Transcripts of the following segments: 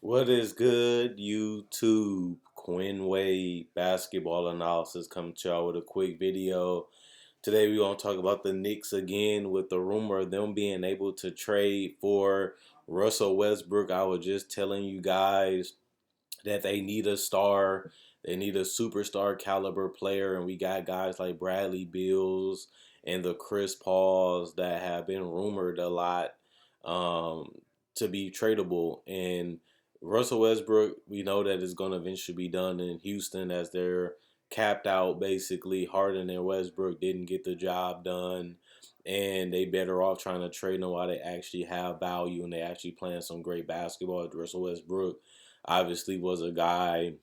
What is good, YouTube? Quinn Wade basketball analysis coming to y'all with a quick video. Today we're going to talk about the Knicks again with the rumor of them being able to trade for Russell Westbrook. I was just telling you guys that they need a star. They need a superstar caliber player, and we got guys like Bradley Beals and the Chris Pauls that have been rumored a lot um, to be tradable. And Russell Westbrook, we know that is going to eventually be done in Houston as they're capped out basically. Harden and Westbrook didn't get the job done, and they better off trying to trade them while they actually have value and they actually playing some great basketball. Russell Westbrook obviously was a guy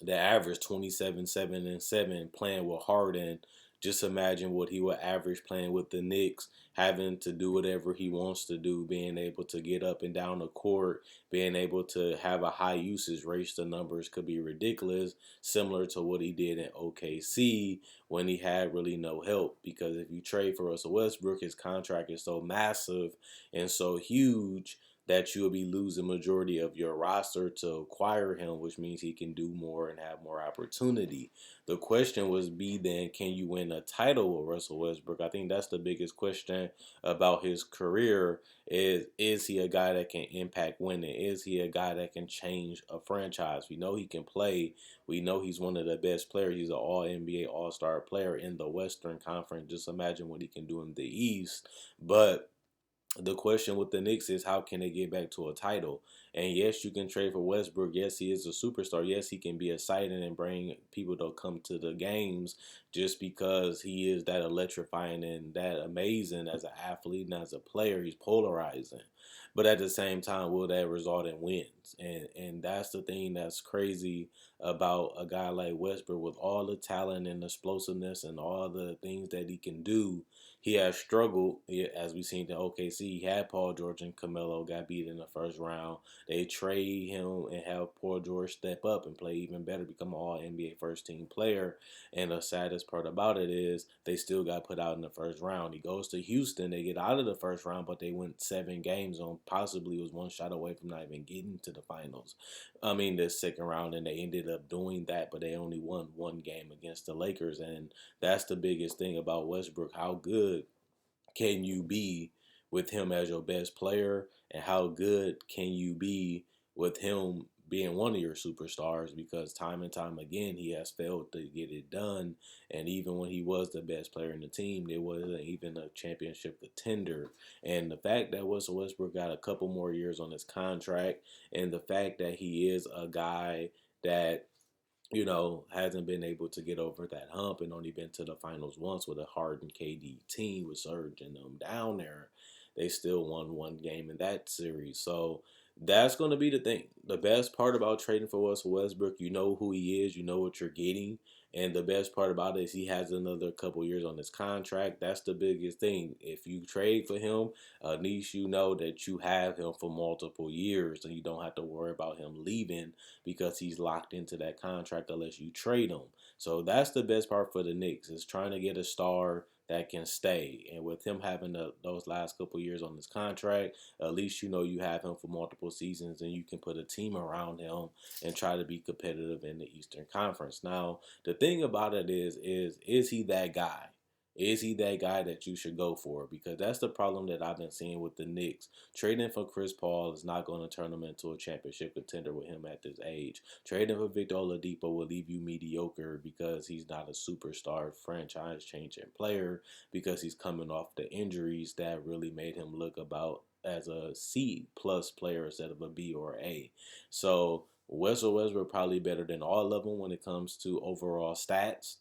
that averaged 27, 7, and 7 playing with Harden. Just imagine what he would average playing with the Knicks, having to do whatever he wants to do, being able to get up and down the court, being able to have a high usage rate. The numbers could be ridiculous, similar to what he did in OKC when he had really no help. Because if you trade for Russell Westbrook, his contract is so massive and so huge that you'll be losing majority of your roster to acquire him, which means he can do more and have more opportunity. The question was be then, can you win a title with Russell Westbrook? I think that's the biggest question about his career is he a guy that can impact winning? Is he a guy that can change a franchise? We know he can play. We know he's one of the best players. He's an all NBA All-Star player in the Western Conference. Just imagine what he can do in the East. But the question with the Knicks is how can they get back to a title? And yes, you can trade for Westbrook. Yes, he is a superstar. Yes, he can be exciting and bring people to come to the games just because he is that electrifying and that amazing as an athlete and as a player. He's polarizing. But at the same time, will that result in wins? And that's the thing that's crazy about a guy like Westbrook with all the talent and explosiveness and all the things that he can do. He has struggled, as we've seen in OKC. He had Paul George and Carmelo got beat in the first round. They trade him and have Paul George step up and play even better, become an all NBA first team player. And the saddest part about it is they still got put out in the first round. He goes to Houston. They get out of the first round, but they went 7 games on possibly was one shot away from not even getting to the finals. I mean, the second round, and they ended up doing that, but they only won 1 game against the Lakers. And that's the biggest thing about Westbrook. How good can you be with him as your best player, and how good can you be with him being one of your superstars? Because time and time again he has failed to get it done, and even when he was the best player in the team, there wasn't even a championship contender. And the fact that Russell Westbrook got a couple more years on his contract, and the fact that he is a guy that hasn't been able to get over that hump and only been to the finals once with a Harden KD team with Serge and them down there. They still won 1 game in that series. So that's going to be the thing. The best part about trading for Russell Westbrook, you know who he is, you know what you're getting. And the best part about it is he has another couple years on his contract. That's the biggest thing. If you trade for him, at least you know that you have him for multiple years and you don't have to worry about him leaving because he's locked into that contract unless you trade him. So that's the best part for the Knicks is trying to get a star that can stay. And with him having those last couple years on his contract, at least you know you have him for multiple seasons and you can put a team around him and try to be competitive in the Eastern Conference. Now, the thing about it is he that guy? Is he that guy that you should go for? Because that's the problem that I've been seeing with the Knicks. Trading for Chris Paul is not going to turn him into a championship contender with him at this age. Trading for Victor Oladipo will leave you mediocre because he's not a superstar franchise-changing player because he's coming off the injuries that really made him look about as a C plus player instead of a B or A. So Russell Westbrook probably better than all of them when it comes to overall stats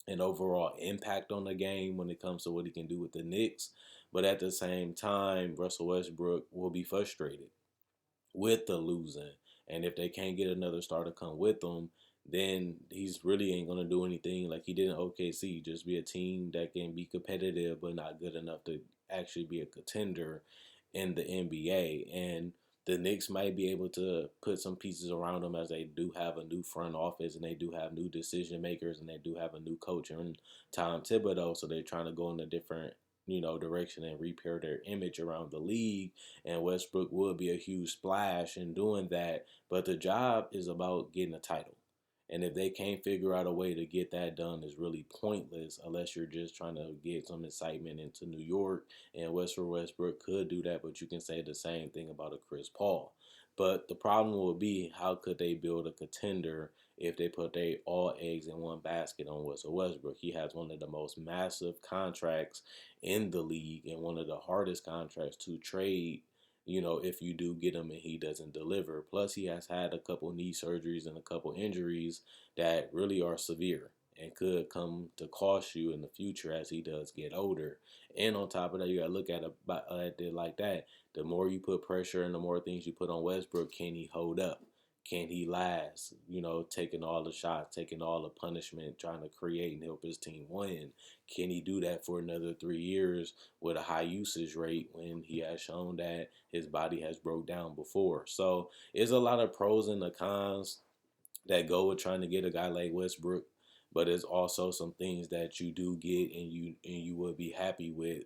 and overall impact on the game when it comes to what he can do with the Knicks. But at the same time, Russell Westbrook will be frustrated with the losing. And if they can't get another star to come with them, then he's really ain't going to do anything like he did in OKC. Just be a team that can be competitive but not good enough to actually be a contender in the NBA. And the Knicks might be able to put some pieces around them as they do have a new front office and they do have new decision makers and they do have a new coach in Tom Thibodeau. So they're trying to go in a different direction and repair their image around the league. And Westbrook would be a huge splash in doing that. But the job is about getting a title. And if they can't figure out a way to get that done, it's really pointless unless you're just trying to get some excitement into New York. And Westbrook could do that, but you can say the same thing about a Chris Paul. But the problem would be, how could they build a contender if they put their all eggs in one basket on Russell Westbrook? He has one of the most massive contracts in the league and one of the hardest contracts to trade, if you do get him and he doesn't deliver. Plus, he has had a couple knee surgeries and a couple injuries that really are severe and could come to cost you in the future as he does get older. And on top of that, you got to look at it like that. The more you put pressure and the more things you put on Westbrook, can he hold up? Can he last? Taking all the shots, taking all the punishment, trying to create and help his team win. Can he do that for another 3 years with a high usage rate when he has shown that his body has broke down before? So it's a lot of pros and the cons that go with trying to get a guy like Westbrook, but it's also some things that you do get and you would be happy with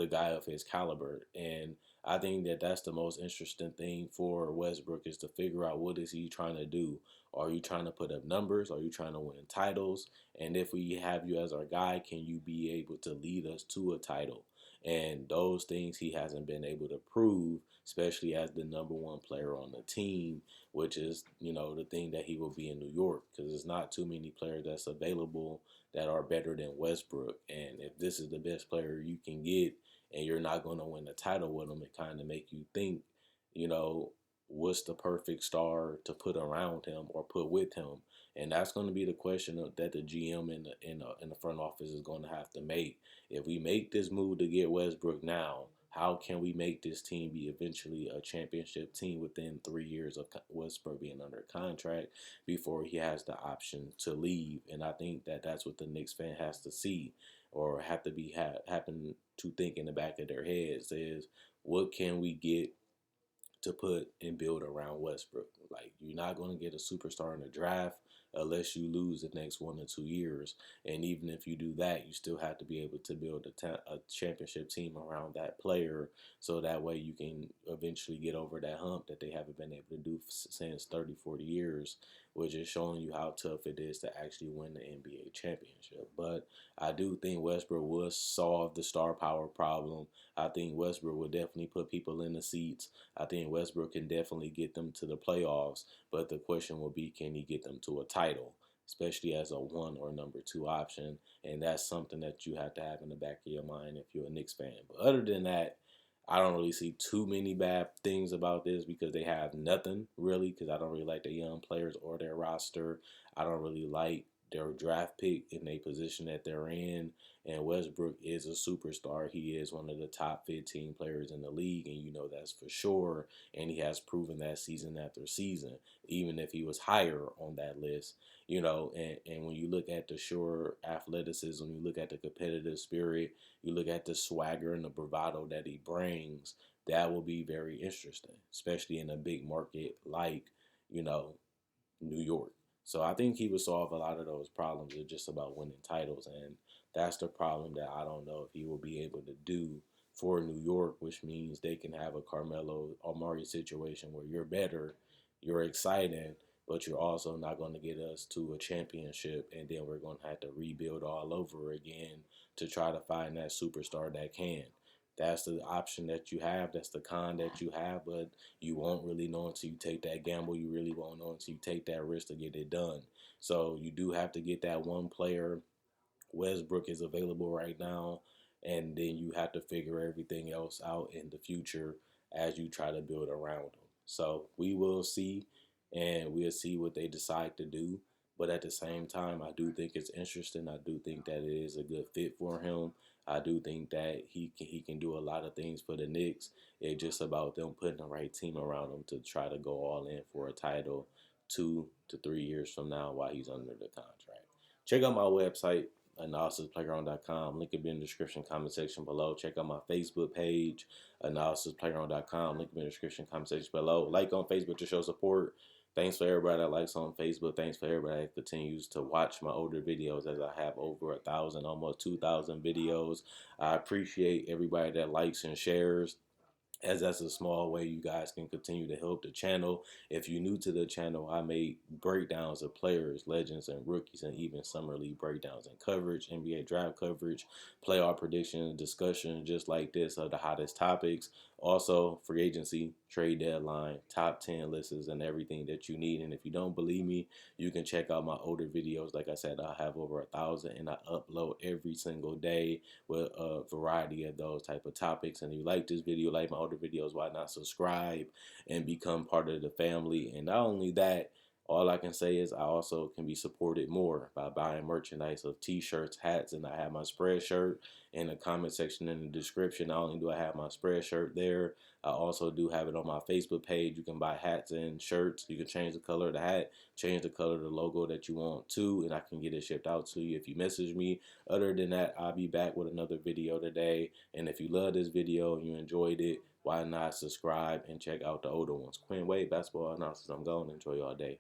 a guy of his caliber. And I think that that's the most interesting thing for Westbrook, is to figure out what is he trying to do. Are you trying to put up numbers? Are you trying to win titles? And if we have you as our guy, can you be able to lead us to a title? And those things he hasn't been able to prove, especially as the number one player on the team, which is, the thing that he will be in New York, because there's not too many players that's available that are better than Westbrook. And if this is the best player you can get and you're not going to win the title with him, it kind of make you think, you know, what's the perfect star to put around him or put with him? And that's going to be the question that the GM in the front office is going to have to make. If we make this move to get Westbrook now, how can we make this team be eventually a championship team within 3 years of Westbrook being under contract before he has the option to leave? And I think that that's what the Knicks fan has to see, or have to be happen to think in the back of their heads, is what can we get to put and build around Westbrook. Like, you're not going to get a superstar in the draft unless you lose the next 1 or 2 years. And even if you do that, you still have to be able to build a championship team around that player, so that way you can eventually get over that hump that they haven't been able to do since 30, 40 years, which is showing you how tough it is to actually win the NBA championship. But I do think Westbrook will solve the star power problem. I think Westbrook will definitely put people in the seats. I think Westbrook can definitely get them to the playoffs, but the question will be, can he get them to a title, especially as a one or number two option? And that's something that you have to have in the back of your mind if you're a Knicks fan. But other than that, I don't really see too many bad things about this, because they have nothing really, because I don't really like the young players or their roster. I don't really like their draft pick in a position that they're in. And Westbrook is a superstar. He is one of the top 15 players in the league, and you know that's for sure. And he has proven that season after season, even if he was higher on that list. And when you look at the sure athleticism, you look at the competitive spirit, you look at the swagger and the bravado that he brings, that will be very interesting, especially in a big market like, New York. So I think he would solve a lot of those problems. It's just about winning titles. And that's the problem that I don't know if he will be able to do for New York, which means they can have a Carmelo Amari situation where you're better, you're exciting, but you're also not going to get us to a championship. And then we're going to have to rebuild all over again to try to find that superstar that can. That's the option that you have. That's the con that you have, but you won't really know until you take that gamble. You really won't know until you take that risk to get it done. So you do have to get that one player. Westbrook is available right now, and then you have to figure everything else out in the future as you try to build around them. So we will see, and we'll see what they decide to do. But at the same time, I do think it's interesting. I do think that it is a good fit for him. I do think that he can do a lot of things for the Knicks. It's just about them putting the right team around him to try to go all in for a title 2 to 3 years from now while he's under the contract. Check out my website, analysisplayground.com. Link will be in the description, comment section below. Check out my Facebook page, analysisplayground.com. Link will be in the description, comment section below. Like on Facebook to show support. Thanks for everybody that likes on Facebook. Thanks for everybody that continues to watch my older videos, as I have over 1,000, almost 2,000 videos. I appreciate everybody that likes and shares, as that's a small way you guys can continue to help the channel. If you're new to the channel, I make breakdowns of players, legends, and rookies, and even summer league breakdowns and coverage, NBA draft coverage, playoff prediction, discussion, just like this, of the hottest topics. Also, free agency, trade deadline, top 10 lists, and everything that you need. And if you don't believe me, you can check out my older videos. Like I said, I have over 1,000, and I upload every single day with a variety of those type of topics. And if you like this video, like my older videos, why not subscribe and become part of the family? And not only that, all I can say is I also can be supported more by buying merchandise of t-shirts, hats, and I have my spread shirt in the comment section in the description. Not only do I have my spread shirt there, I also do have it on my Facebook page. You can buy hats and shirts. You can change the color of the hat, change the color of the logo that you want to, and I can get it shipped out to you if you message me. Other than that, I'll be back with another video today. And if you love this video and you enjoyed it, why not subscribe and check out the older ones? Quinn Wade, basketball analysis. I'm going. Enjoy your day.